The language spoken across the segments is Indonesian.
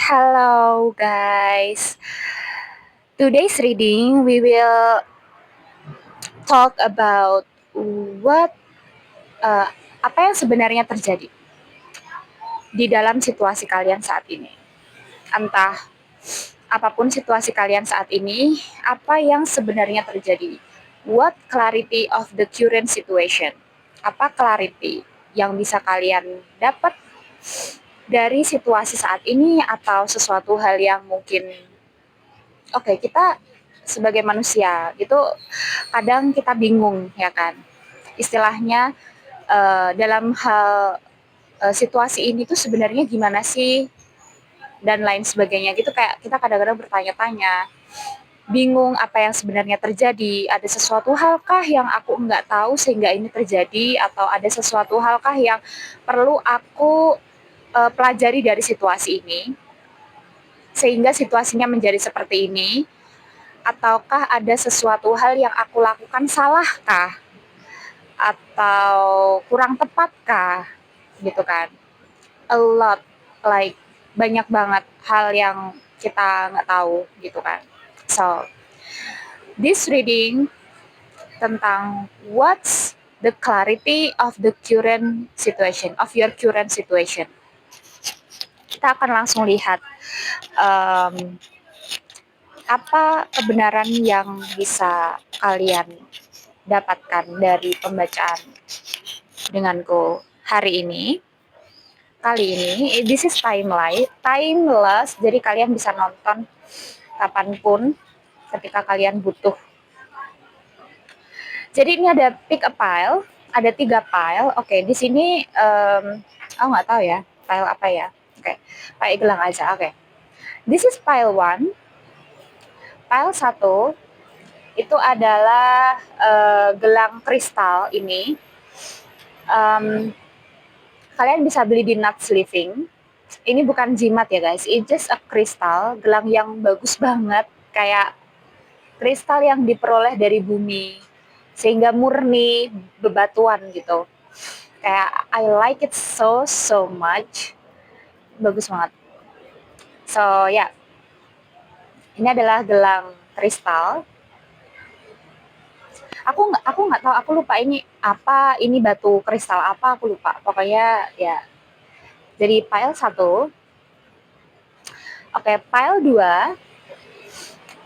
Hello guys. Today's reading we will talk about what uh, apa yang sebenarnya terjadi di dalam situasi kalian saat ini. Entah apapun situasi kalian saat ini, apa yang sebenarnya terjadi. What clarity of the current situation? Apa clarity yang bisa kalian dapat dari situasi saat ini atau sesuatu hal yang mungkin kita sebagai manusia gitu kadang kita bingung ya kan istilahnya dalam hal situasi ini tuh sebenarnya gimana sih dan lain sebagainya gitu kayak kita kadang-kadang bertanya-tanya bingung apa yang sebenarnya terjadi, ada sesuatu halkah yang aku nggak tahu sehingga ini terjadi atau ada sesuatu halkah yang perlu aku pelajari dari situasi ini sehingga situasinya menjadi seperti ini, ataukah ada sesuatu hal yang aku lakukan salahkah atau kurang tepatkah gitu kan. A lot, like banyak banget hal yang kita nggak tahu gitu kan. So this reading tentang what's the clarity of the current situation, of your current situation. Kita akan langsung lihat apa kebenaran yang bisa kalian dapatkan dari pembacaan denganku hari ini. Kali ini, this is timeless, jadi kalian bisa nonton kapanpun ketika kalian butuh. Jadi ini ada pick a pile, ada 3 pile. Oke, di sini aku nggak tahu ya, pile apa ya. Oke, pakai gelang aja. Oke. This is pile 1. Pile 1 itu adalah gelang kristal ini. Kalian bisa beli di Nuts Living. Ini bukan jimat ya guys, it's just a kristal, gelang yang bagus banget, kayak kristal yang diperoleh dari bumi, sehingga murni bebatuan gitu. Kayak I like it so much, bagus banget. So ya, yeah. Ini adalah gelang kristal. Aku nggak tahu, aku lupa ini apa, ini batu kristal apa, aku lupa. Pokoknya ya. Jadi pile 1. Oke, pile 2.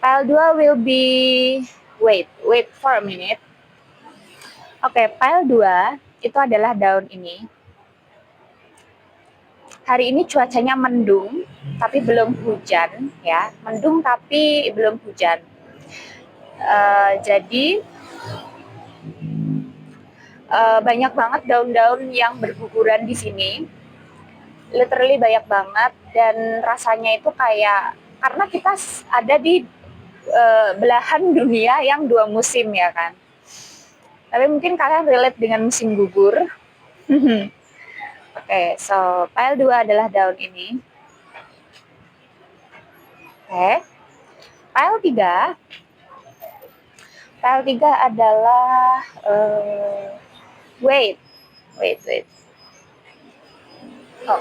Pile 2 will be wait for a minute. Oke, pile 2 itu adalah daun ini. Hari ini cuacanya mendung tapi belum hujan ya. Mendung tapi belum hujan. Jadi banyak banget daun-daun yang berguguran di sini. Literally banyak banget dan rasanya itu kayak karena kita ada di belahan dunia yang 2 musim ya kan. Tapi mungkin kalian relate dengan musim gugur. Oke, so pile 2 adalah daun ini. Oke. Pile 3. Pile 3 adalah wait. Oh.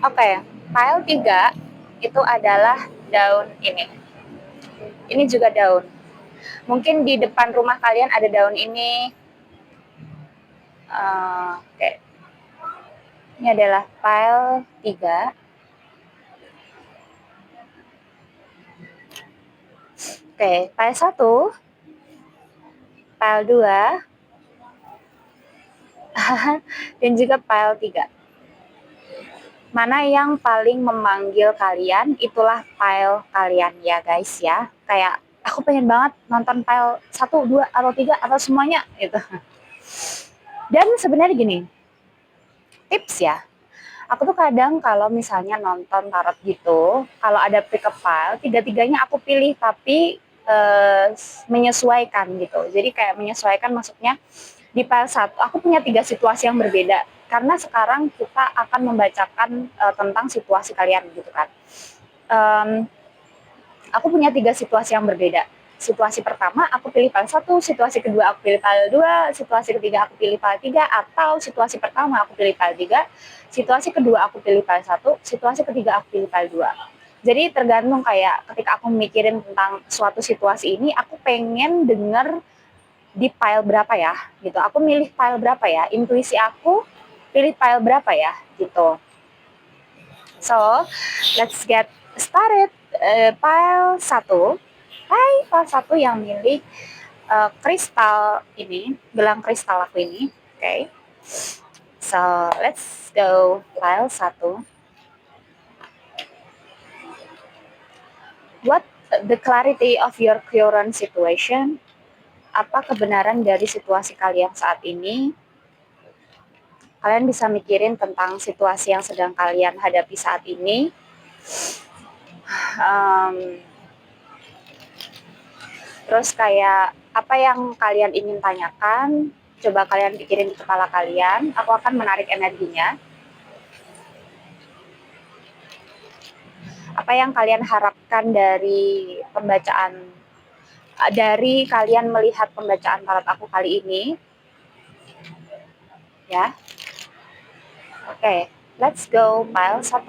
Oke, pile 3 itu adalah daun ini. Ini juga daun. Mungkin di depan rumah kalian ada daun ini. Oke. Ini adalah pile 3. Oke, pile 1, pile 2, dan juga pile 3. Mana yang paling memanggil kalian, itulah pile kalian ya guys ya. Kayak aku pengen banget nonton pile 1, 2, atau 3, atau semuanya gitu. Dan sebenarnya gini, tips ya. Aku tuh kadang kalau misalnya nonton tarot gitu, kalau ada pick a pile, 3-tiganya aku pilih tapi menyesuaikan gitu. Jadi kayak menyesuaikan maksudnya di pile 1 aku punya 3 situasi yang berbeda karena sekarang kita akan membacakan tentang situasi kalian gitu kan. Aku punya 3 situasi yang berbeda. situasi pertama aku pilih file 1, situasi kedua aku pilih file 2, situasi ketiga aku pilih file 3, atau situasi pertama aku pilih file 3, situasi kedua aku pilih file 1, situasi ketiga aku pilih file 2. Jadi tergantung kayak ketika aku mikirin tentang suatu situasi ini, aku pengen denger di file berapa ya gitu. Aku milih file berapa ya, intuisi aku pilih file berapa ya gitu. So, let's get started. File 1. File 1 yang milik kristal ini, gelang kristal aku ini. Oke. Okay. So, let's go file 1. What the clarity of your current situation? Apa kebenaran dari situasi kalian saat ini? Kalian bisa mikirin tentang situasi yang sedang kalian hadapi saat ini. Terus kayak apa yang kalian ingin tanyakan, coba kalian pikirin di kepala kalian. Aku akan menarik energinya. Apa yang kalian harapkan dari pembacaan, dari kalian melihat pembacaan tarot aku kali ini? Ya. Oke, let's go file 1.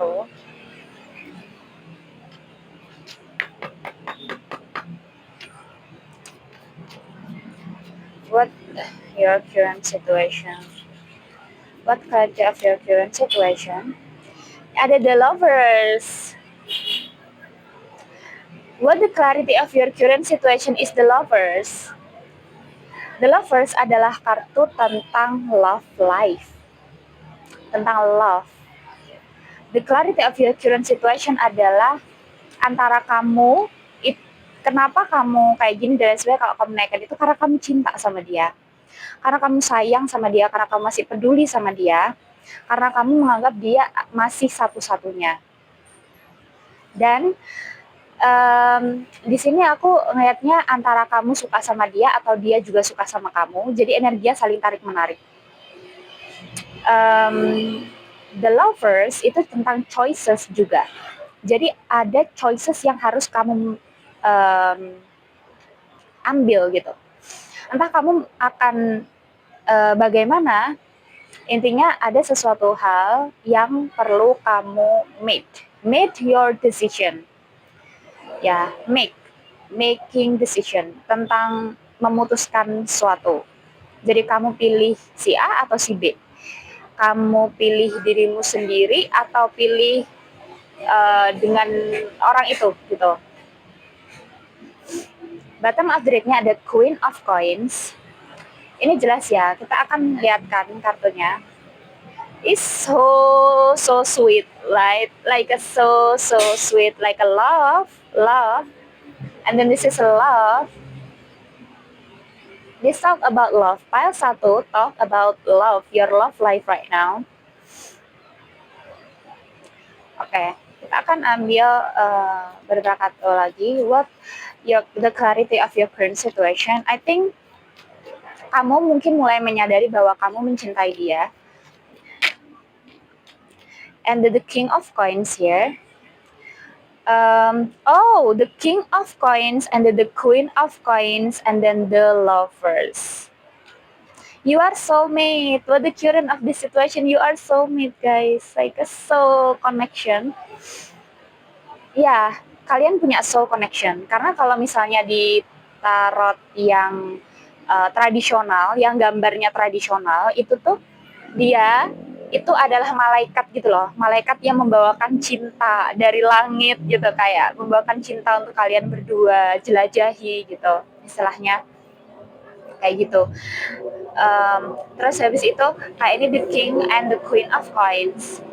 What your current situation? What clarity of your current situation? Ada the lovers. What the clarity of your current situation is the lovers. The lovers adalah kartu tentang love life. Tentang love. The clarity of your current situation adalah antara kamu, kenapa kamu kayak gini dan sebagainya. Kalau kamu naikkan itu karena kamu cinta sama dia, karena kamu sayang sama dia, karena kamu masih peduli sama dia, karena kamu menganggap dia masih satu-satunya. Dan di sini aku ngelihatnya antara kamu suka sama dia atau dia juga suka sama kamu, jadi energinya saling tarik menarik. The lovers itu tentang choices juga. Jadi ada choices yang harus kamu ambil gitu. Entah kamu akan bagaimana, intinya ada sesuatu hal yang perlu kamu make your decision. Ya, making decision tentang memutuskan sesuatu. Jadi kamu pilih si A atau si B. Kamu pilih dirimu sendiri atau pilih dengan orang itu gitu. Bottom of the deck-nya ada Queen of Coins. Ini jelas ya, kita akan lihatkan kartunya. It's so sweet, like a so sweet, like a love, and then this is a love. This talk about love. Pile 1 talk about love, your love life right now. Oke, kita akan ambil beberapa kartu lagi. What the clarity of your current situation? I think kamu mungkin mulai menyadari bahwa kamu mencintai dia. And the King of Coins here. The King of Coins and the Queen of Coins and then the Lovers. You are soulmate. What the current of this situation? You are soulmate, guys. Like a soul connection. Ya, kalian punya soul connection. Karena kalau misalnya di tarot yang tradisional, yang gambarnya tradisional, itu tuh dia itu adalah malaikat gitu loh, malaikat yang membawakan cinta dari langit gitu, kayak membawakan cinta untuk kalian berdua jelajahi gitu istilahnya, kayak gitu. Terus habis itu kayak ini the King and the Queen of Coins,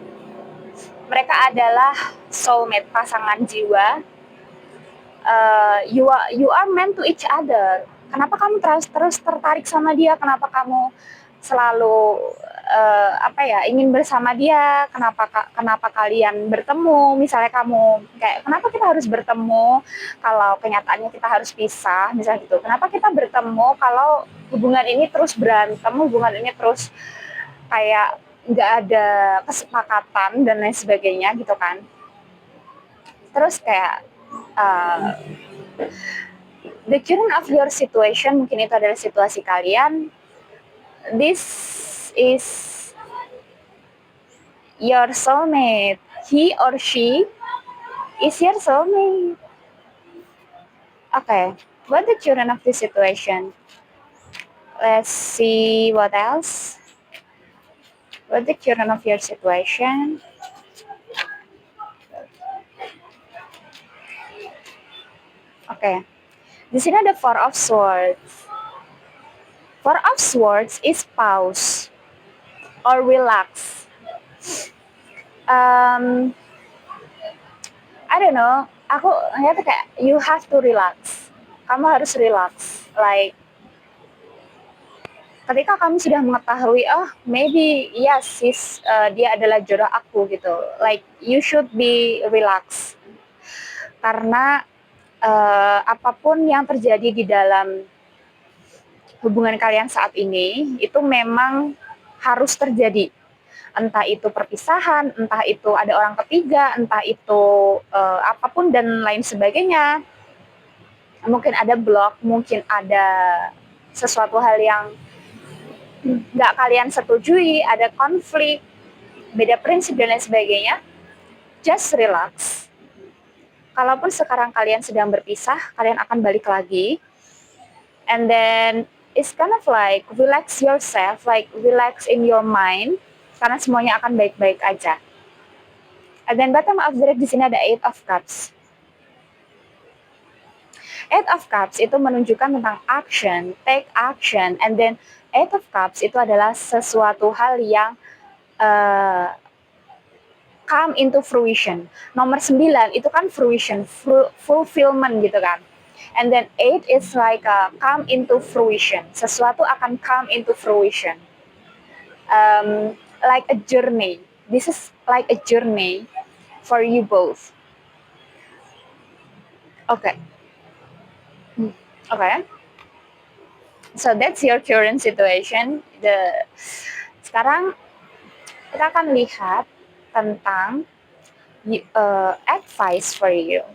mereka adalah soulmate, pasangan jiwa. You are meant to each other. Kenapa kamu terus tertarik sama dia? Kenapa kamu selalu ingin bersama dia? Kenapa kalian bertemu? Misalnya kamu kayak, kenapa kita harus bertemu kalau kenyataannya kita harus pisah, misalnya gitu. Kenapa kita bertemu kalau hubungan ini terus berantem, hubungan ini terus kayak nggak ada kesepakatan dan lain sebagainya gitu kan? Terus kayak the current of your situation, mungkin itu adalah situasi kalian. This is your soulmate. He or she is your soulmate. Okay, what the current of the situation? Let's see what else. What the current of your situation? Okay, di sini ada Four of Swords. Four of Swords is pause or relax. I don't know. Aku ngeliatnya kayak you have to relax. Kamu harus relax. Like ketika kamu sudah mengetahui, oh maybe yes, dia adalah jodoh aku gitu. Like you should be relax. Karena apapun yang terjadi di dalam hubungan kalian saat ini itu memang harus terjadi. Entah itu perpisahan, entah itu ada orang ketiga, entah itu apapun dan lain sebagainya. Mungkin ada blok, mungkin ada sesuatu hal yang nggak kalian setujui, ada konflik, beda prinsip dan lain sebagainya. Just relax. Kalaupun sekarang kalian sedang berpisah, kalian akan balik lagi. And then it's kind of like relax yourself, like relax in your mind, karena semuanya akan baik-baik aja. And then bottom of the deck di sini ada Eight of Cups. Eight of Cups itu menunjukkan tentang action, take action, and then Eight of Cups itu adalah sesuatu hal yang come into fruition. Nomor 9 itu kan fruition, fulfillment gitu kan. And then 8 is like come into fruition. Sesuatu akan come into fruition. Like a journey. This is like a journey for you both. Okay. Okay. So that's your current situation. Sekarang kita akan lihat tentang advice for you.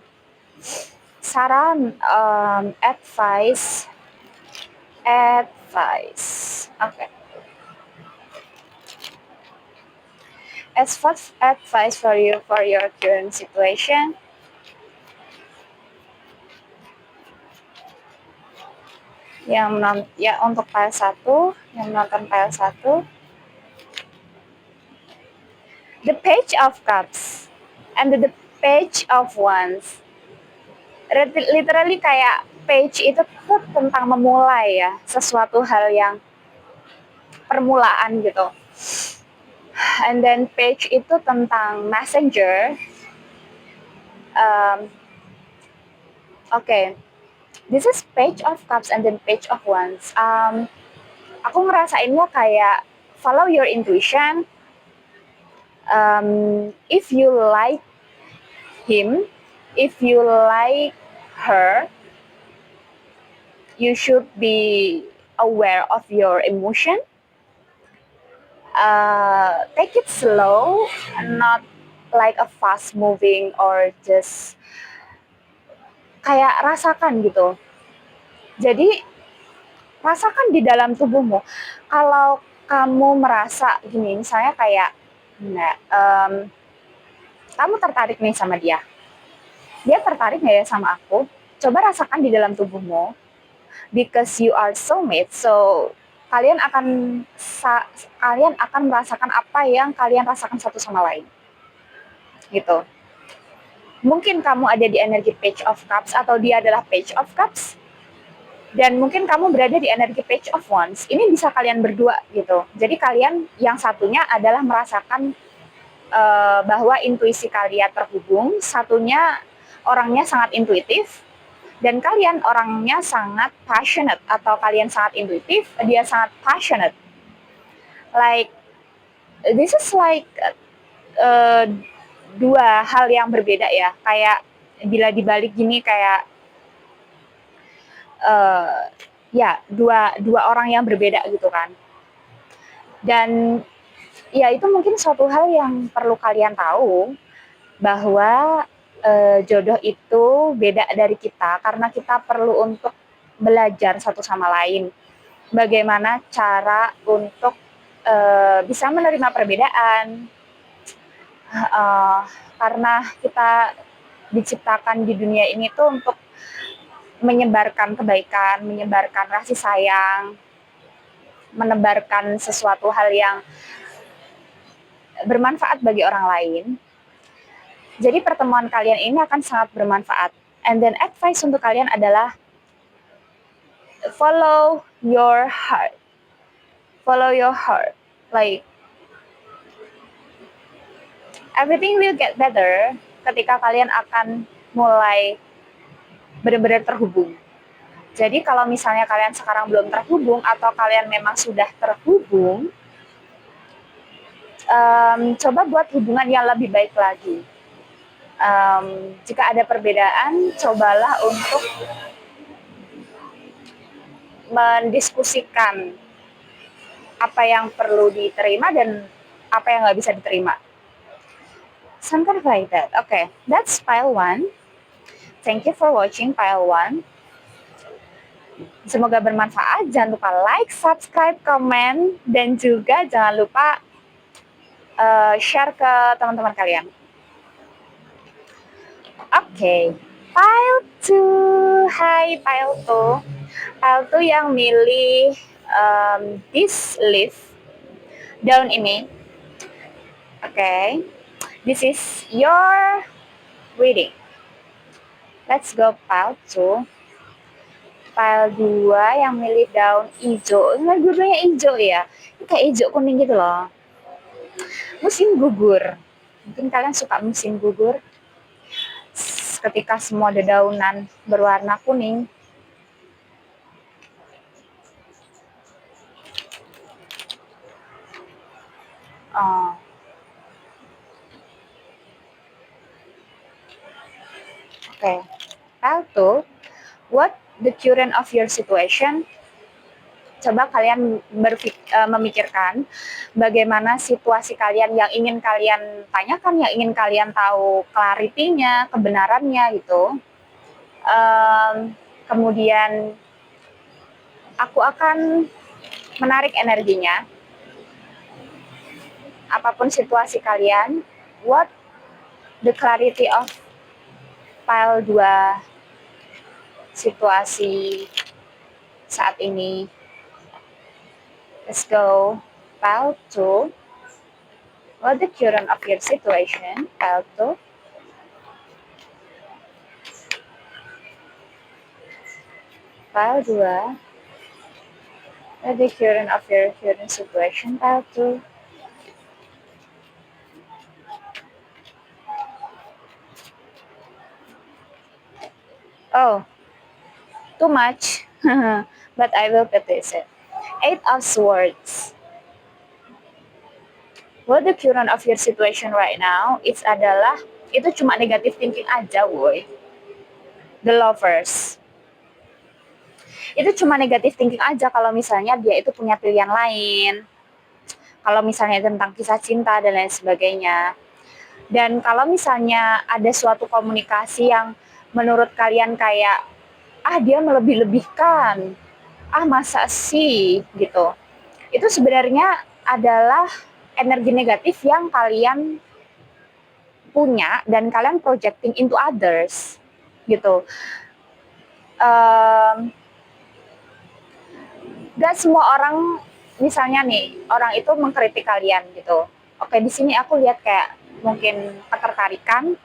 Saran, advice. Okay. As for advice for you for your current situation. Untuk file 1, yang menonton file 1. The Page of Cups and the Page of Wands. Literally kayak page itu tuh tentang memulai ya, sesuatu hal yang permulaan gitu. And then page itu tentang messenger. Okay. This is Page of Cups and then Page of Wands. Aku ngerasainnya kayak follow your intuition. If you like him, if you like her, you should be aware of your emotion. Take it slow, not like a fast moving or just kayak rasakan gitu. Jadi rasakan di dalam tubuhmu. Kalau kamu merasa gini, misalnya kayak kamu tertarik nih sama dia tertarik nggak ya sama aku? Coba rasakan di dalam tubuhmu, because you are soulmate, so kalian akan merasakan apa yang kalian rasakan satu sama lain, gitu. Mungkin kamu ada di energi Page of Cups atau dia adalah Page of Cups, dan mungkin kamu berada di energi Page of Wands. Ini bisa kalian berdua gitu. Jadi kalian yang satunya adalah merasakan bahwa intuisi kalian terhubung, satunya orangnya sangat intuitif, dan kalian orangnya sangat passionate, atau kalian sangat intuitif, dia sangat passionate. Like this is like dua hal yang berbeda ya. Kayak bila dibalik gini kayak dua orang yang berbeda gitu kan. Dan ya itu mungkin suatu hal yang perlu kalian tahu, bahwa jodoh itu beda dari kita, karena kita perlu untuk belajar satu sama lain. Bagaimana cara untuk bisa menerima perbedaan, karena kita diciptakan di dunia ini tuh untuk menyebarkan kebaikan, menyebarkan kasih sayang, menebarkan sesuatu hal yang bermanfaat bagi orang lain. Jadi pertemuan kalian ini akan sangat bermanfaat. And then advice untuk kalian adalah follow your heart. Follow your heart. Like everything will get better ketika kalian akan mulai benar-benar terhubung. Jadi kalau misalnya kalian sekarang belum terhubung atau kalian memang sudah terhubung, coba buat hubungan yang lebih baik lagi. Jika ada perbedaan, cobalah untuk mendiskusikan apa yang perlu diterima dan apa yang nggak bisa diterima. Something like that. Okay, that's pile 1. Thank you for watching pile 1. Semoga bermanfaat. Jangan lupa like, subscribe, komen, dan juga jangan lupa share ke teman-teman kalian. Okay, pile 2. Hai pile 2. Pile 2 yang milih this leaf, daun ini. Okay, this is your reading. Let's go pile 2. Pile 2 yang milih daun hijau. Ini dua-duanya hijau ya. Ini kayak hijau kuning gitu loh. Musim gugur. Mungkin kalian suka musim gugur. Ketika semua dedaunan berwarna kuning. Okay. Pile 2. What the current of your situation? Coba kalian memikirkan bagaimana situasi kalian yang ingin kalian tanyakan, yang ingin kalian tahu clarity-nya, kebenarannya gitu. Kemudian aku akan menarik energinya. Apapun situasi kalian, what the clarity of pile 2 situasi saat ini. Let's go pile 2. What the current of your situation, pile 2. Pile 2. What the current of your current situation, pile 2. Oh, too much. But I will practice it. 8 of Swords. What the current of your situation right now, itu cuma negative thinking aja, woy. The Lovers. Itu cuma negative thinking aja kalau misalnya dia itu punya pilihan lain. Kalau misalnya tentang kisah cinta dan lain sebagainya. Dan kalau misalnya ada suatu komunikasi yang menurut kalian kayak, dia melebih-lebihkan, masa sih, gitu. Itu sebenarnya adalah energi negatif yang kalian punya dan kalian projecting into others, gitu. Gak semua orang, misalnya nih, orang itu mengkritik kalian gitu. Oke, di sini aku lihat kayak mungkin ketertarikan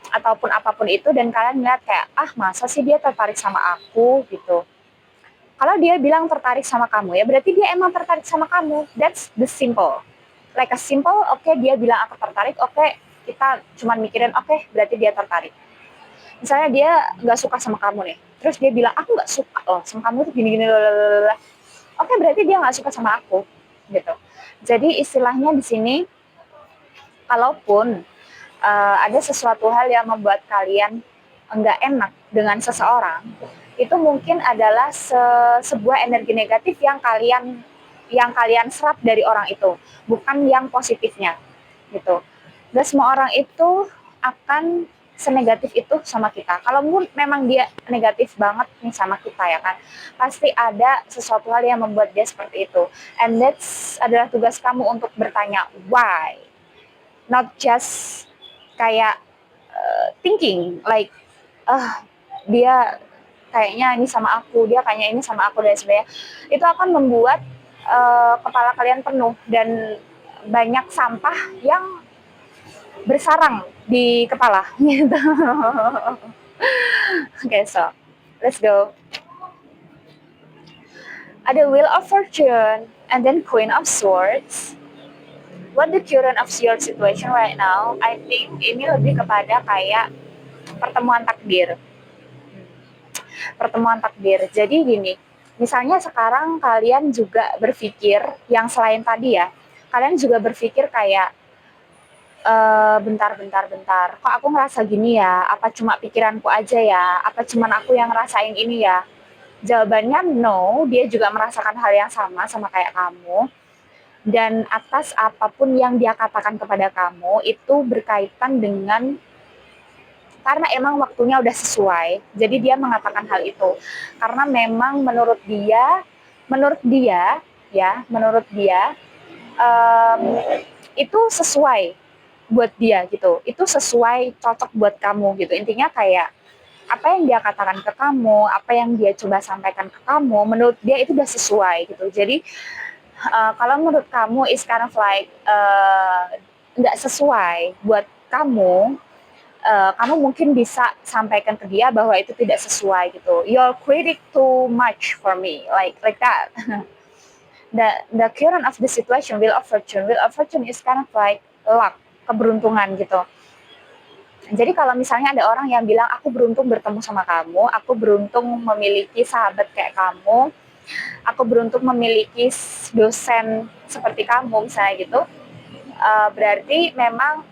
ataupun apapun itu, dan kalian lihat kayak, masa sih dia tertarik sama aku gitu. Kalau dia bilang tertarik sama kamu, ya berarti dia emang tertarik sama kamu. That's the simple. Like a simple, dia bilang aku tertarik, kita cuma mikirin, berarti dia tertarik. Misalnya dia nggak suka sama kamu nih, terus dia bilang, aku nggak suka loh sama kamu tuh gini-gini, berarti dia nggak suka sama aku, gitu. Jadi istilahnya di sini, kalaupun ada sesuatu hal yang membuat kalian nggak enak dengan seseorang, itu mungkin adalah sebuah energi negatif yang kalian serap dari orang itu, bukan yang positifnya, gitu. Gak semua orang itu akan senegatif itu sama kita. Kalau memang dia negatif banget nih sama kita ya kan, pasti ada sesuatu hal yang membuat dia seperti itu. And that's adalah tugas kamu untuk bertanya why, not just kayak thinking like dia kayaknya ini sama aku, dia kayaknya ini sama aku dan sebagainya. Itu akan membuat kepala kalian penuh dan banyak sampah yang bersarang di kepala gitu. Okay, so let's go. Ada Wheel of Fortune and then Queen of Swords. What the current of your situation right now? I think ini lebih kepada kayak pertemuan takdir. Pertemuan takdir. Jadi gini, misalnya sekarang kalian juga berpikir yang selain tadi ya, kalian juga berpikir kayak bentar, kok aku ngerasa gini ya? Apa cuma pikiranku aja ya? Apa cuma aku yang ngerasain ini ya? Jawabannya no, dia juga merasakan hal yang sama kayak kamu. Dan atas apapun yang dia katakan kepada kamu, itu berkaitan dengan karena emang waktunya udah sesuai, jadi dia mengatakan hal itu. Karena memang menurut dia um, itu sesuai buat dia gitu, itu sesuai cocok buat kamu gitu. Intinya kayak apa yang dia katakan ke kamu, apa yang dia coba sampaikan ke kamu, menurut dia itu udah sesuai gitu. Jadi kalau menurut kamu is kind of like nggak sesuai buat kamu, kamu mungkin bisa sampaikan ke dia bahwa itu tidak sesuai gitu. You're critic too much for me, like that. The current of the situation, Wheel of Fortune. Wheel of Fortune is kind of like luck, keberuntungan gitu. Jadi kalau misalnya ada orang yang bilang aku beruntung bertemu sama kamu, aku beruntung memiliki sahabat kayak kamu, aku beruntung memiliki dosen seperti kamu misalnya gitu, berarti memang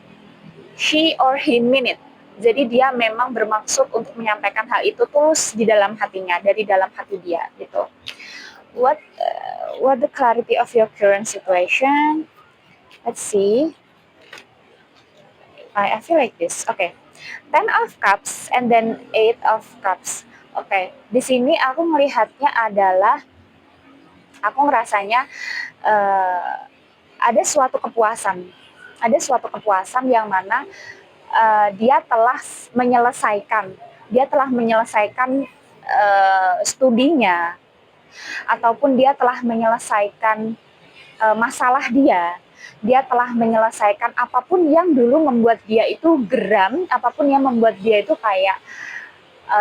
she or he mean it. Jadi dia memang bermaksud untuk menyampaikan hal itu tulus di dalam hatinya, dari dalam hati dia gitu. What the clarity of your current situation? Let's see. I feel like this. Okay. 10 of Cups and then 8 of Cups. Oke, okay. Di sini aku melihatnya adalah aku ngerasanya ada suatu kepuasan. Ada suatu kepuasan yang mana dia telah menyelesaikan studinya, ataupun dia telah menyelesaikan masalah dia telah menyelesaikan apapun yang dulu membuat dia itu geram, apapun yang membuat dia itu kayak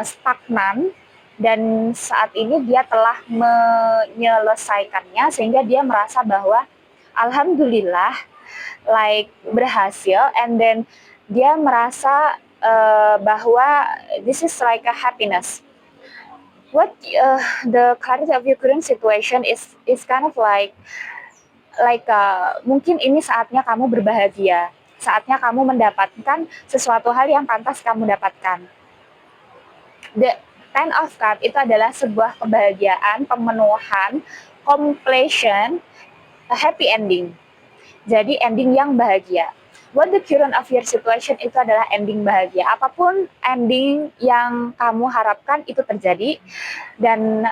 stagnan, dan saat ini dia telah menyelesaikannya sehingga dia merasa bahwa alhamdulillah like berhasil, and then dia merasa bahwa this is like a happiness. What the clarity of your current situation is kind of like mungkin ini saatnya kamu berbahagia, saatnya kamu mendapatkan sesuatu hal yang pantas kamu dapatkan. The Ten of Cups itu adalah sebuah kebahagiaan, pemenuhan, completion, a happy ending. Jadi ending yang bahagia. What the current of your situation itu adalah ending bahagia. Apapun ending yang kamu harapkan itu terjadi, dan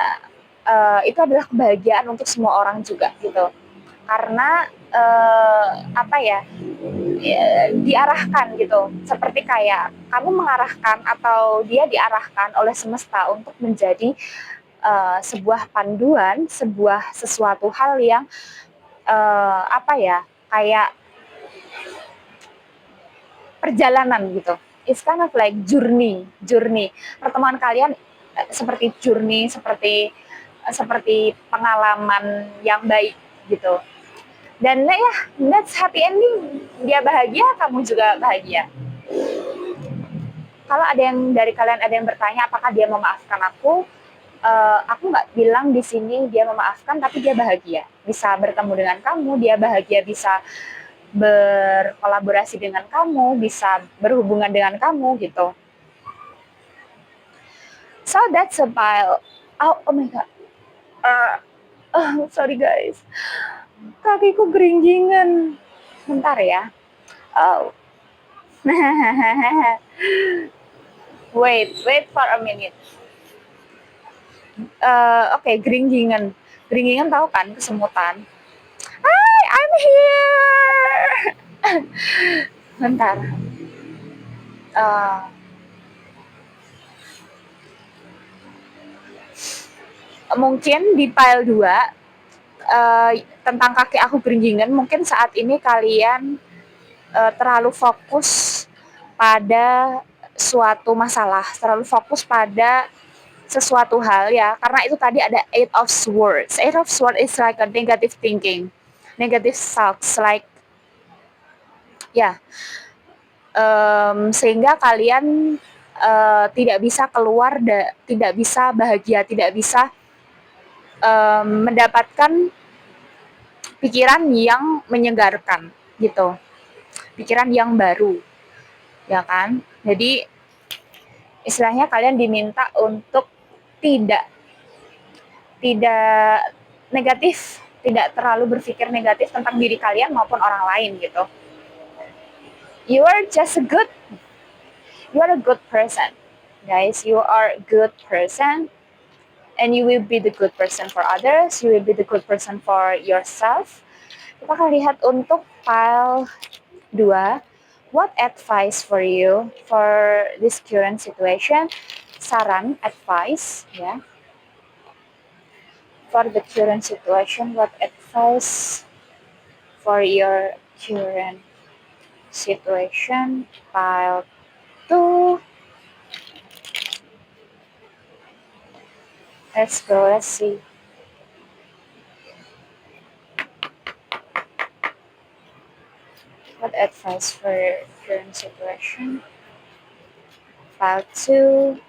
itu adalah kebahagiaan untuk semua orang juga gitu. Karena diarahkan gitu, seperti kayak kamu mengarahkan atau dia diarahkan oleh semesta untuk menjadi sebuah panduan, sesuatu hal yang kayak perjalanan gitu. It's kind of like journey. Pertemuan kalian seperti journey, seperti pengalaman yang baik gitu. Dan ya, that's happy ending. Dia bahagia, kamu juga bahagia. Kalau ada yang dari kalian ada yang bertanya apakah dia memaafkan aku nggak bilang di sini dia memaafkan, tapi dia bahagia bisa bertemu dengan kamu, dia bahagia bisa berkolaborasi dengan kamu, bisa berhubungan dengan kamu gitu. So that's about oh my god, sorry guys, kakiku geringingan. Bentar ya. Oh, Wait for a minute. Oke, geringgingan. Geringgingan tahu kan kesemutan? Hi, I'm here. Bentar. Eh, Mungkin di file 2 tentang kaki aku geringgingan, mungkin saat ini kalian terlalu fokus pada suatu masalah, terlalu fokus pada sesuatu hal ya, karena itu tadi ada eight of swords. Eight of swords is like a negative thinking, negative thoughts, like ya, sehingga kalian tidak bisa keluar, tidak bisa bahagia, tidak bisa mendapatkan pikiran yang menyegarkan gitu, pikiran yang baru, ya kan? Jadi istilahnya kalian diminta untuk tidak tidak negatif, tidak terlalu berpikir negatif tentang diri kalian maupun orang lain gitu. You are just a good, you are a good person, guys. You are a good person, and you will be the good person for others. You will be the good person for yourself. Kita akan lihat untuk file 2. What advice for you for this current situation? Saran, advice, ya. For the current situation, what advice for your current situation? File 2. Let's go, let's see. What advice for your current situation? File 2.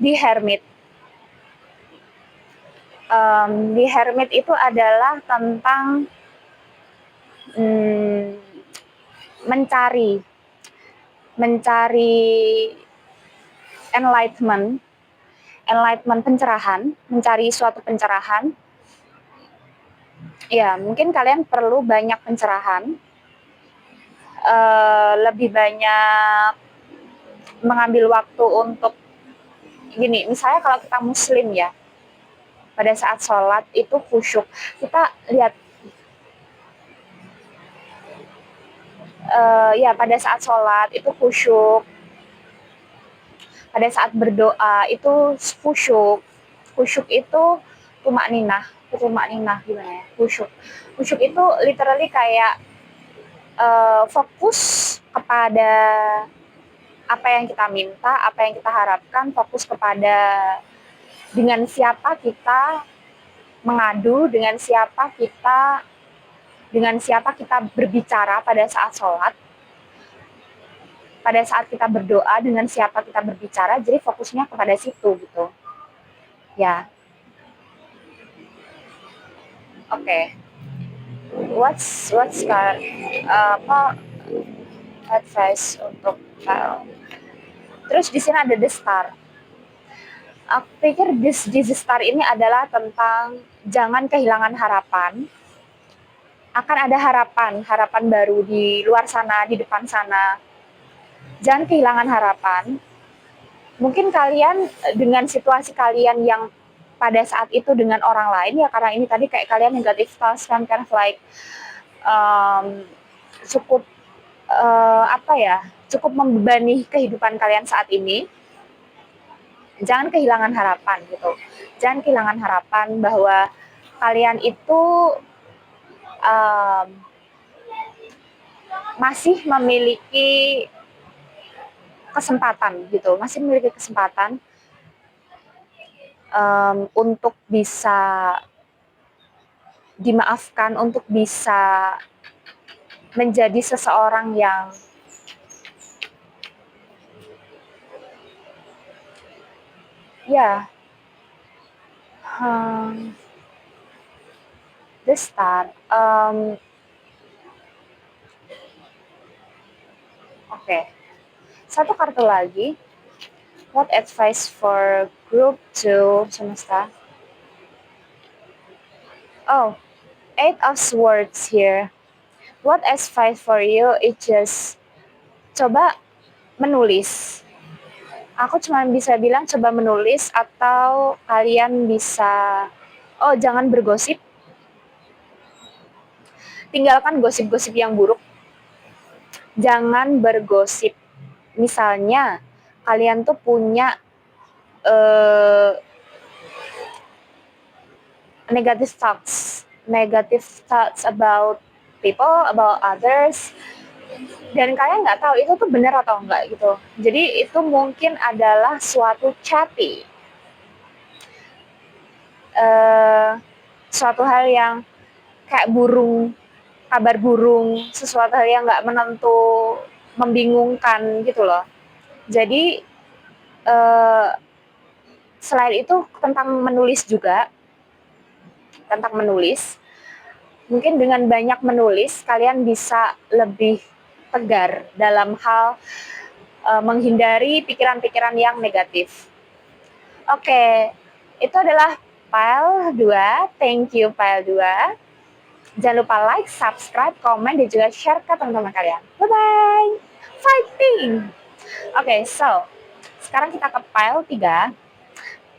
The Hermit. The Hermit itu adalah tentang mencari enlightenment, pencerahan, mencari suatu pencerahan. Ya, mungkin kalian perlu banyak pencerahan, lebih banyak mengambil waktu untuk gini. Misalnya kalau kita Muslim ya, pada saat sholat itu khusyuk. Kita lihat, ya pada saat sholat itu khusyuk, pada saat berdoa itu khusyuk. Khusyuk itu tumak ninah gimana ya? Khusyuk itu literally kayak fokus kepada apa yang kita minta, apa yang kita harapkan, fokus kepada dengan siapa kita mengadu, dengan siapa kita berbicara pada saat sholat, pada saat kita berdoa, dengan siapa kita berbicara. Jadi fokusnya kepada situ gitu ya. Oke. What's apa advice untuk terus di sini ada the star. Aku pikir this star ini adalah tentang jangan kehilangan harapan. Akan ada harapan baru di luar sana, di depan sana. Jangan kehilangan harapan. Mungkin kalian dengan situasi kalian yang pada saat itu dengan orang lain ya, karena ini tadi kayak kalian negative thoughts kan, kind of like cukup cukup membebani kehidupan kalian saat ini. Jangan kehilangan harapan gitu. Jangan kehilangan harapan bahwa kalian itu masih memiliki kesempatan gitu, masih memiliki kesempatan untuk bisa dimaafkan, untuk bisa menjadi seseorang yang ya the star. Oke. Satu kartu lagi. What advice for group 2 semesta? Oh, Eight of Swords here. What is five for you? It just coba menulis. Aku cuma bisa bilang coba menulis atau kalian bisa jangan bergosip. Tinggalkan gosip-gosip yang buruk. Jangan bergosip. Misalnya kalian tuh punya negative thoughts about people, about others, dan kalian nggak tahu itu tuh benar atau enggak gitu. Jadi itu mungkin adalah suatu suatu hal yang kayak kabar burung, sesuatu hal yang nggak menentu, membingungkan gitu loh. Jadi selain itu tentang menulis juga, tentang menulis. Mungkin dengan banyak menulis, kalian bisa lebih tegar dalam hal menghindari pikiran-pikiran yang negatif. Oke, itu adalah file 2. Thank you file 2. Jangan lupa like, subscribe, komen, dan juga share ke teman-teman kalian. Bye-bye. Fighting! Oke, so sekarang kita ke file 3.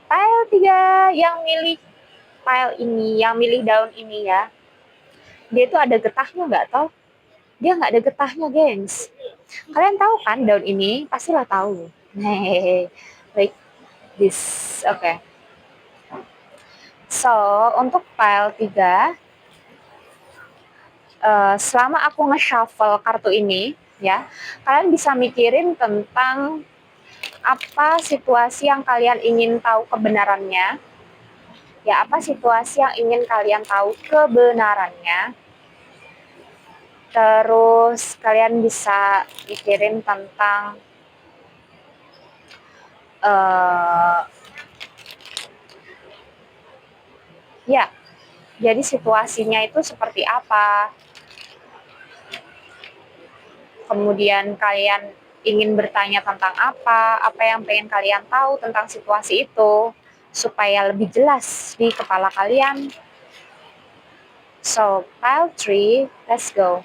File 3 yang milih file ini, yang milih daun ini ya. Dia itu ada getahnya nggak tau? Dia nggak ada getahnya, gengs. Kalian tahu kan daun ini? Pastilah tahu. Hehehe. Like this. Oke. So, untuk file 3, selama aku nge-shuffle kartu ini, ya, kalian bisa mikirin tentang apa situasi yang kalian ingin tahu kebenarannya. Ya, apa situasi yang ingin kalian tahu kebenarannya. Terus kalian bisa mikirin tentang ya, jadi situasinya itu seperti apa. Kemudian kalian ingin bertanya tentang apa yang pengen kalian tahu tentang situasi itu, supaya lebih jelas di kepala kalian. So, pile 3, let's go.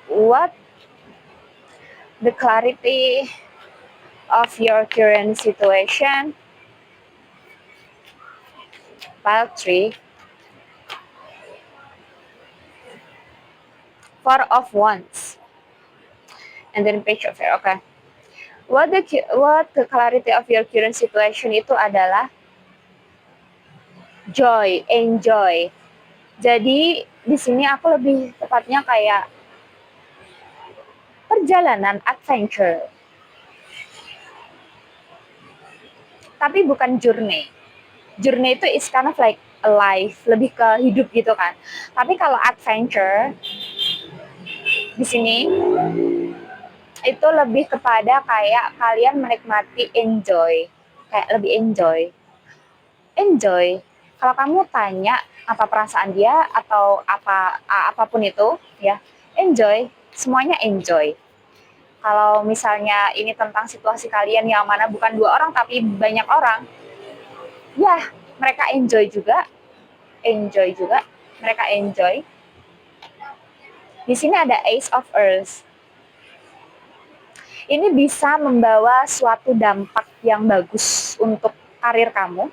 What the clarity of your current situation? Pile 3. Four of Wands. And then Page of Air. Okay. What the clarity of your current situation itu adalah joy, enjoy. Jadi di sini aku lebih tepatnya kayak perjalanan adventure. Tapi bukan journey. Journey itu is kind of like a life, lebih ke hidup gitu kan. Tapi kalau adventure di sini itu lebih kepada kayak kalian menikmati enjoy, kayak lebih enjoy. Kalau kamu tanya apa perasaan dia atau apapun itu ya, enjoy, semuanya enjoy. Kalau misalnya ini tentang situasi kalian yang mana bukan 2 orang tapi banyak orang, ya mereka enjoy juga, mereka enjoy. Di sini ada Ace of Earth. Ini bisa membawa suatu dampak yang bagus untuk karir kamu.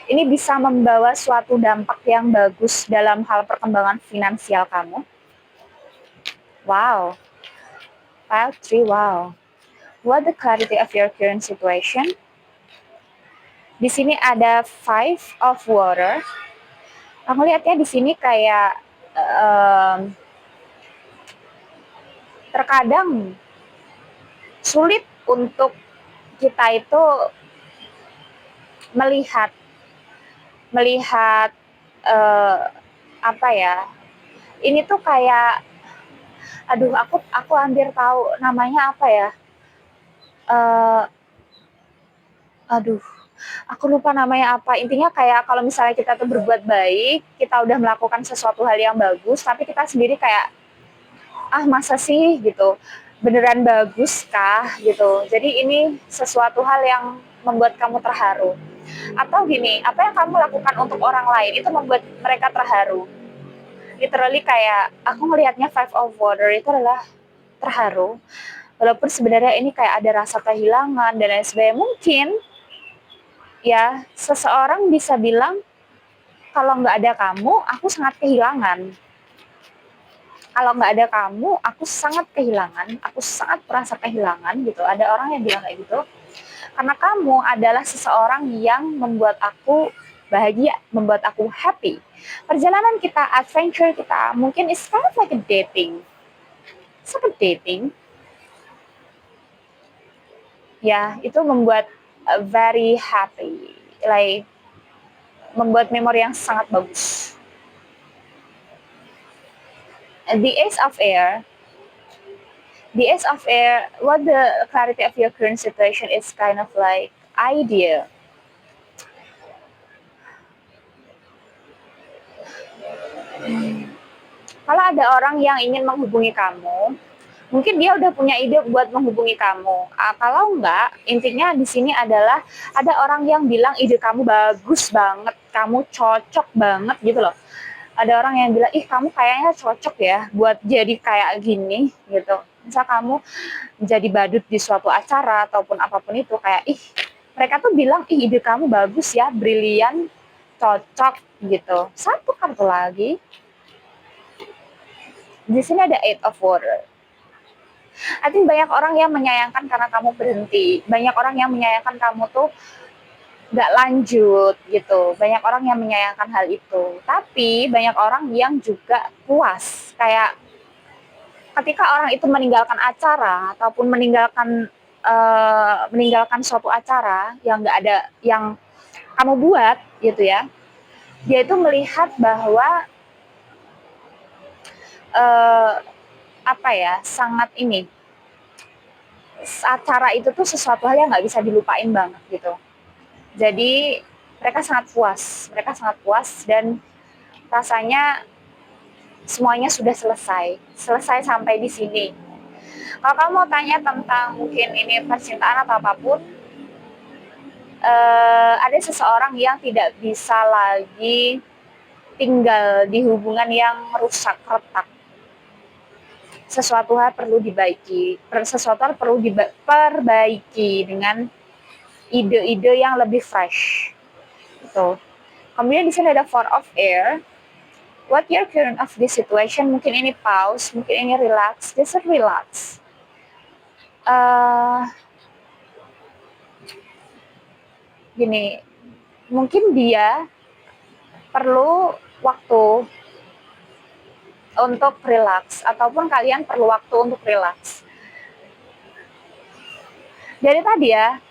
Ini bisa membawa suatu dampak yang bagus dalam hal perkembangan finansial kamu. Wow. Pile 3, wow. What the clarity of your current situation? Di sini ada Five of Water. Aku lihatnya di sini kayak terkadang sulit untuk kita itu melihat apa ya, ini tuh kayak aku hampir tahu namanya apa ya, aku lupa namanya apa. Intinya kayak kalau misalnya kita tuh berbuat baik, kita udah melakukan sesuatu hal yang bagus, tapi kita sendiri kayak masa sih gitu, beneran bagus kah gitu. Jadi ini sesuatu hal yang membuat kamu terharu. Atau gini, apa yang kamu lakukan untuk orang lain itu membuat mereka terharu. Literally kayak aku melihatnya Five of Water itu adalah terharu. Walaupun sebenarnya ini kayak ada rasa kehilangan dan lain sebagainya. Mungkin ya seseorang bisa bilang kalau nggak ada kamu, aku sangat kehilangan. Kalau nggak ada kamu, aku sangat kehilangan. Aku sangat merasa kehilangan gitu. Ada orang yang bilang kayak gitu. Karena kamu adalah seseorang yang membuat aku bahagia, membuat aku happy. Perjalanan kita, adventure kita, mungkin it's kind of like a dating. It's like a dating. Ya, itu membuat very happy. Like, membuat memori yang sangat bagus. The Ace of Air, the Ace of Air, what the clarity of your current situation is kind of like idea. Kalau ada orang yang ingin menghubungi kamu, mungkin dia udah punya ide buat menghubungi kamu. Kalau enggak, intinya di sini adalah ada orang yang bilang ide kamu bagus banget, kamu cocok banget gitu loh. Ada orang yang bilang, ih kamu kayaknya cocok ya buat jadi kayak gini gitu. Misal kamu jadi badut di suatu acara ataupun apapun itu, kayak ih mereka tuh bilang, ih ide kamu bagus ya, brilian, cocok gitu. Satu kartu lagi, di sini ada Eight of Water. I think banyak orang yang menyayangkan karena kamu berhenti. Banyak orang yang menyayangkan kamu tuh nggak lanjut gitu. Banyak orang yang menyayangkan hal itu. Tapi banyak orang yang juga puas. Kayak ketika orang itu meninggalkan acara ataupun meninggalkan suatu acara yang nggak ada yang kamu buat gitu ya. Dia itu melihat bahwa uh, apa ya sangat ini acara itu tuh sesuatu hal yang nggak bisa dilupain banget gitu. Jadi mereka sangat puas dan rasanya semuanya sudah selesai sampai di sini. Kalau kamu mau tanya tentang mungkin ini percintaan atau apapun, ada seseorang yang tidak bisa lagi tinggal di hubungan yang rusak retak. Sesuatu hal perlu diperbaiki dengan ide-ide yang lebih fresh. Gitu. Kemudian di sini ada Four of Air. What your current of this situation? Mungkin ini pause, mungkin ini relax. Just relax. Uh, Gini, mungkin dia perlu waktu untuk relax, ataupun kalian perlu waktu untuk relax. Dari tadi ya,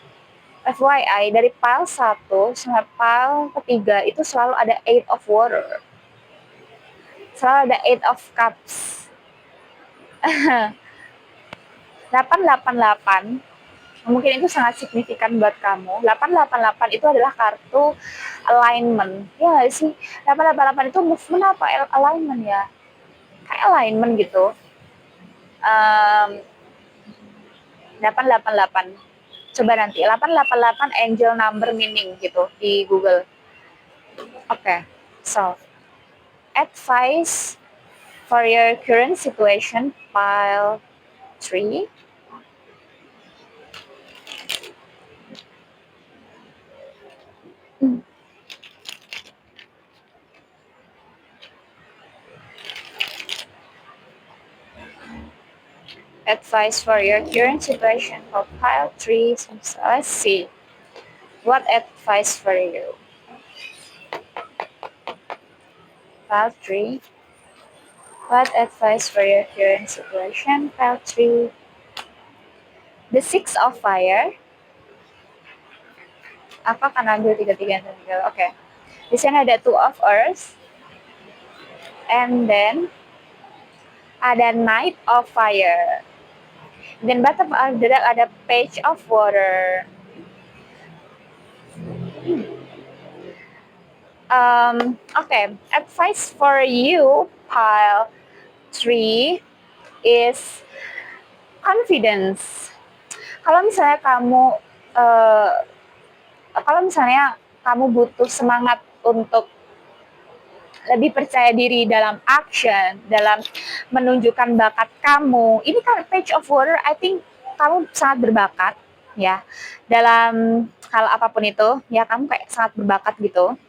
FYI, dari pile 1 sampai pile ketiga itu selalu ada 8 of water. Selalu ada 8 of cups. 888 mungkin itu sangat signifikan buat kamu. 888 itu adalah kartu alignment. Ya nggak sih? 888 itu movement apa alignment ya? Kayak alignment gitu. 888. Coba nanti 888 angel number meaning gitu di Google. Oke. So, advice for your current situation pile 3. Advice for your current situation for pile 3. So let's see. What advice for you? Pile 3. What advice for your current situation? Pile 3. The Six of Fire. Aku akan ambil 3-3 dan 3. Oke. Di sini ada Two of Earth. And then ada Knight of Fire. Dan bottom ada Page of Water. Okay, advice for you, pile 3 is confidence. Kalau misalnya kamu, kalau misalnya kamu butuh semangat untuk lebih percaya diri dalam action, dalam menunjukkan bakat kamu. Ini kan page of water, I think kamu sangat berbakat ya dalam hal apapun itu, ya kamu kayak sangat berbakat gitu.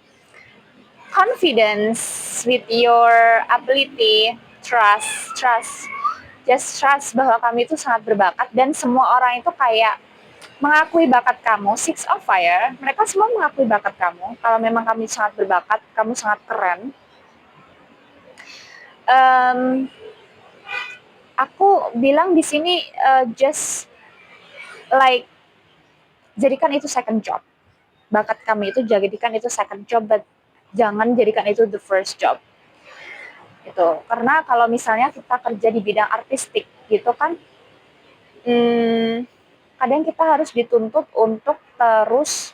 Confidence with your ability, just trust bahwa kamu itu sangat berbakat dan semua orang itu kayak mengakui bakat kamu. Six of Fire, mereka semua mengakui bakat kamu. Kalau memang kamu sangat berbakat, kamu sangat keren. Um, aku bilang di sini just like jadikan itu second job. Bakat kamu itu jadikan itu second job, but jangan jadikan itu the first job. Gitu. Karena kalau misalnya kita kerja di bidang artistik gitu kan, kadang kita harus dituntut untuk terus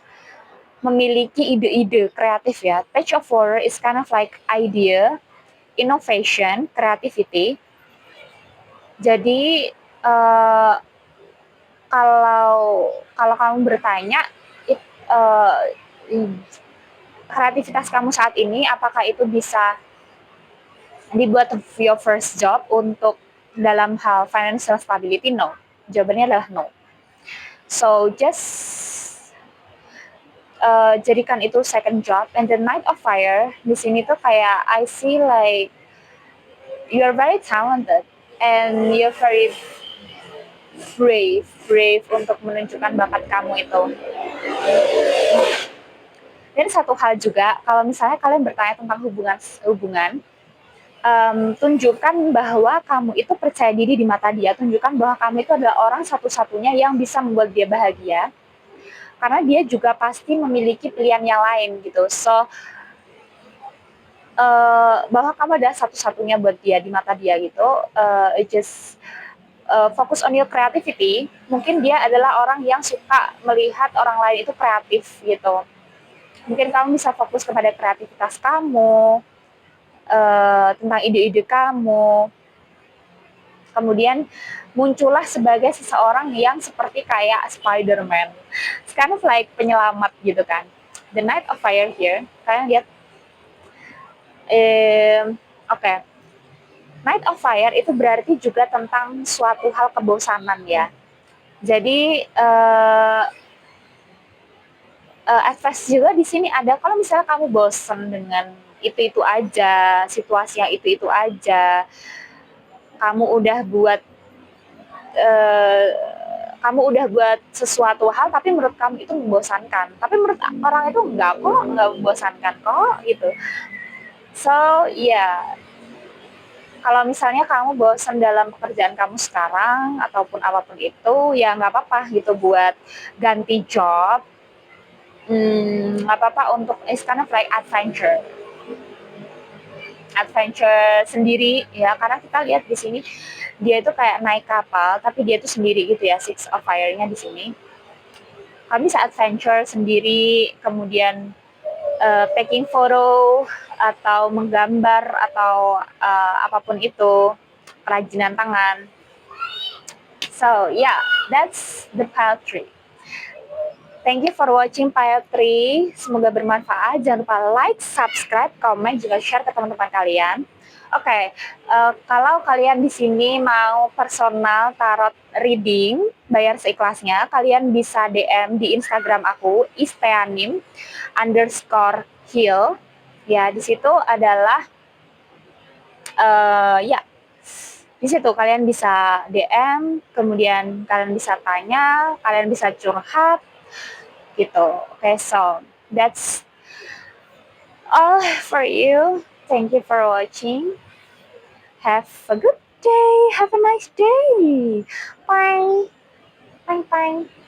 memiliki ide-ide kreatif ya. Page of Water is kind of like idea, innovation, creativity. Jadi kalau kamu bertanya, uh, kreativitas kamu saat ini apakah itu bisa dibuat your first job untuk dalam hal financial stability? No. Jawabannya adalah no. So just jadikan itu second job. And the Knight of Fire di sini tuh kayak I see like you're very talented and you're very brave untuk menunjukkan bakat kamu itu. Dan satu hal juga, kalau misalnya kalian bertanya tentang hubungan, tunjukkan bahwa kamu itu percaya diri di mata dia, tunjukkan bahwa kamu itu adalah orang satu-satunya yang bisa membuat dia bahagia, karena dia juga pasti memiliki pilihan yang lain gitu. So bahwa kamu adalah satu-satunya buat dia di mata dia gitu. Just fokus on your creativity. Mungkin dia adalah orang yang suka melihat orang lain itu kreatif gitu. Mungkin kamu bisa fokus kepada kreativitas kamu, tentang ide-ide kamu. Kemudian muncullah sebagai seseorang yang seperti kayak Spider-Man. It's kind of like penyelamat gitu kan. The Knight of Fire here, kalian lihat. Oke. Knight of Fire itu berarti juga tentang suatu hal kebosanan ya. Jadi advice juga di sini ada, kalau misalnya kamu bosan dengan itu aja, situasi yang itu aja, kamu udah buat sesuatu hal tapi menurut kamu itu membosankan, tapi menurut orang itu nggak membosankan kok gitu. So yeah, kalau misalnya kamu bosan dalam pekerjaan kamu sekarang ataupun apapun itu, ya nggak apa-apa gitu buat ganti job. Nggak apa-apa untuk it's kind of like adventure sendiri ya, karena kita lihat di sini dia itu kayak naik kapal tapi dia itu sendiri gitu ya. Six of Fire-nya di sini kamu bisa adventure sendiri, kemudian taking photo atau menggambar atau apapun itu, kerajinan tangan. So yeah, that's the pile 3. Thank you for watching pile 3. Semoga bermanfaat. Jangan lupa like, subscribe, comment, juga share ke teman-teman kalian. Oke, kalau kalian di sini mau personal tarot reading, bayar seikhlasnya, kalian bisa DM di Instagram aku, isteanim_heal. Ya, di situ adalah ya, di situ kalian bisa DM, kemudian kalian bisa tanya, kalian bisa curhat, gitu. Okay, so that's all for you. Thank you for watching. Have a good day. Have a nice day. Bye. Bye. Bye.